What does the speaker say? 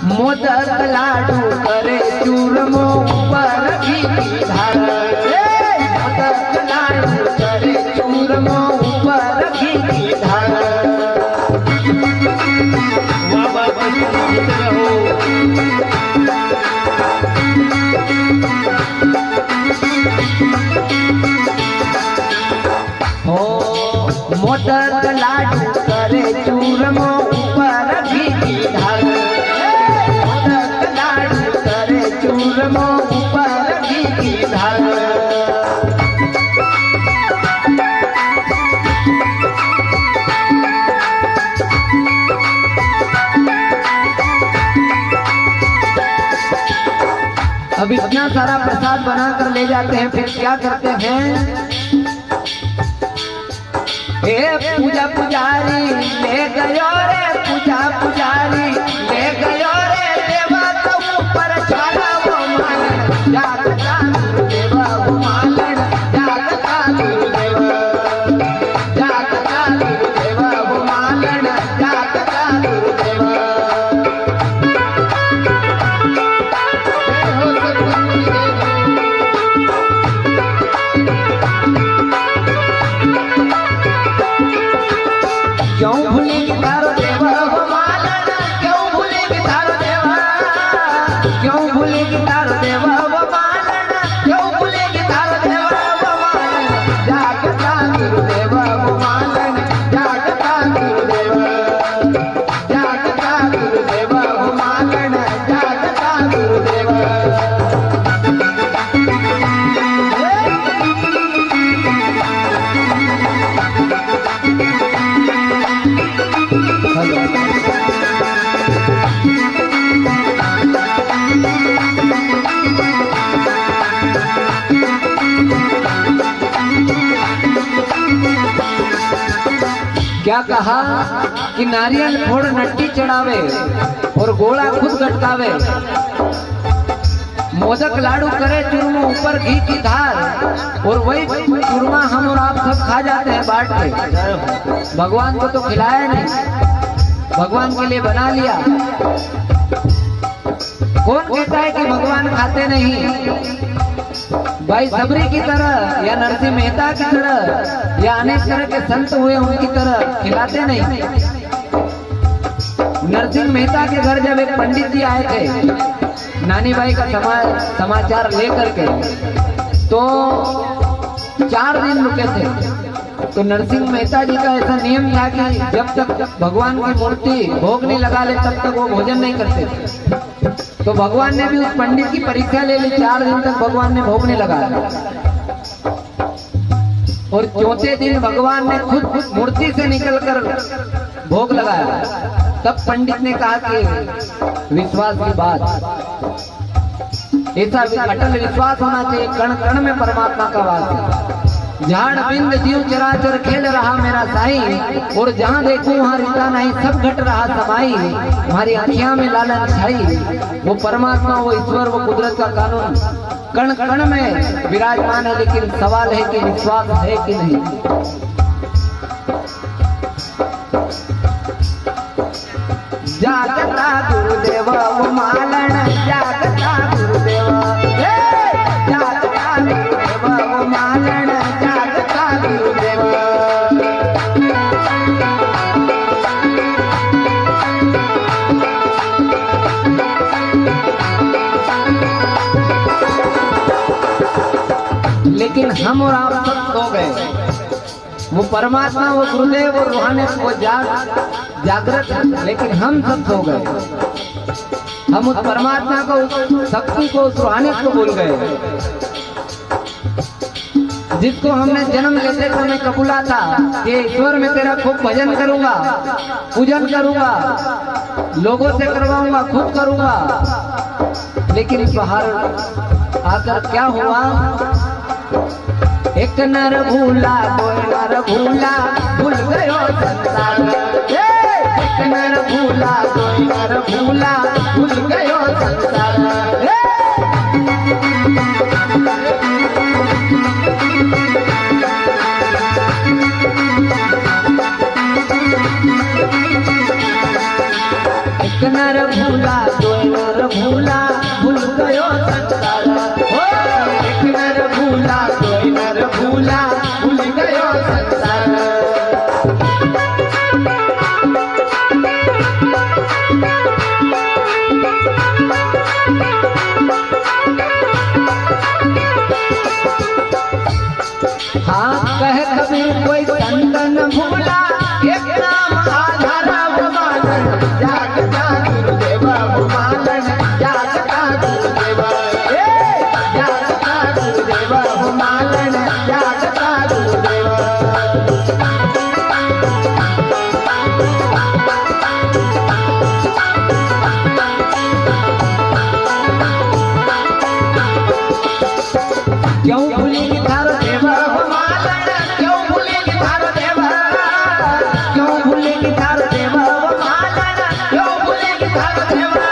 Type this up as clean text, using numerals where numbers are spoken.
मोदक लाडू करे चूरमो पर घी की धार। मोदक लाडू करे चूरमो पर घी की धार। वाह वाह जीते रहो। हो मोदक लाडू करे चूरमो पर घी की धार। मोदक लाडू करे चूरमो पर घी की धार। अब इतना सारा प्रसाद बनाकर ले जाते हैं, फिर क्या करते हैं? हे पूजा पुजारी ले गयो रे, पूजा पुजारी ले गयो रे, देवा तो ऊपर छाला वो मालन, जागता गुरुदेवा वो मालन, जागता गुरुदेवा, जागता गुरुदेवा वो मालन, जागता गुरुदेवा। क्यों भूली तारो देवा वो मालन, क्यों भूली तारो देवा, क्यों भूली तारो देवा वो मालन, क्यों भूली तारो देवा वो मालन, जागता गुरुदेवा वो मालन, जागता गुरुदेवा, जागता गुरुदेवा वो मालन, जागता गुरुदेवा। क्या कहा कि नारियल फोड़ नट्टी चढ़ावे और गोला खुद गटकावे। मोदक लाडू करे चूरमा ऊपर घी की धार, और वही चूरमा हम और आप सब खा जाते हैं बांट के। भगवान को तो खिलाया नहीं, भगवान के लिए बना लिया। कौन कहता है कि भगवान खाते नहीं? भाई सबरी की तरह या नरसिंह मेहता की तरह या अनेक तरह के संत हुए उनकी तरह खिलाते नहीं। नरसिंह मेहता के घर जब एक पंडित जी आए थे नानी बाई का समाचार लेकर के, तो 4 दिन रुके थे। तो नरसिंह मेहता जी का ऐसा नियम था कि जब तक भगवान की मूर्ति भोग नहीं लगा ले तब तक वो भोजन नहीं करते थे। तो भगवान ने भी उस पंडित की परीक्षा ले ली। 4 दिन तक भगवान ने भोग नहीं लगाया, और 4थे दिन भगवान ने खुद मूर्ति से निकलकर भोग लगाया। तब पंडित ने कहा कि विश्वास की बात, ऐसा अटल विश्वास होना चाहिए, कण कण में परमात्मा का वास है। झाड़ बिंद जीव चराचर खेल रहा मेरा साई, और जहाँ देखूं वहाँ रिश्ता नहीं, सब घट रहा समाई। हमारी आँखियां में लालच छाई, वो परमात्मा, वो ईश्वर, वो कुदरत का कानून कण कण में विराजमान है। लेकिन सवाल है कि विश्वास है कि नहीं। जागता गुरुदेव वो मालन, जागता गुरुदेव, जागता गुरुदेव वो मालन, जागता गुरुदेव। लेकिन हम और आप सब सो गए। वो परमात्मा, वो गुरुदेव, वो रूहानियत, वो जागृत है, लेकिन हम सब सो गए। हम उस परमात्मा को, उस शक्ति को, उस रूहानियत को भूल गए, जिसको हमने जन्म लेते समय कबूला था कि ईश्वर मैं तेरा खूब भजन करूंगा, पूजन करूंगा, लोगों से करवाऊंगा, खुद करूंगा। लेकिन बाहर आकर क्या हुआ? एक नर भूला, दो नर भूला, भूल गयो संसार। एक नर भूला, दो नर भूला, भूल गयो संसार। एक नर भूला कोई नर भूला भूल गयो संसार हो एक नर भूला कोई नर भूला भूल गयो संसार हाँ कह कबीर कोई संत न भूला एक नाम आधारा भगवान जागता गुरुदेवा भगवान जागता गुरुदेवा जागता गुरुदेवा भगवान जागता गुरुदेवा क्यों भूलेगी थारो देवा क्यों भूलेगी थारो देवा क्यों भूलेगी थारो देवा क्यों भूलेगी थारो देवा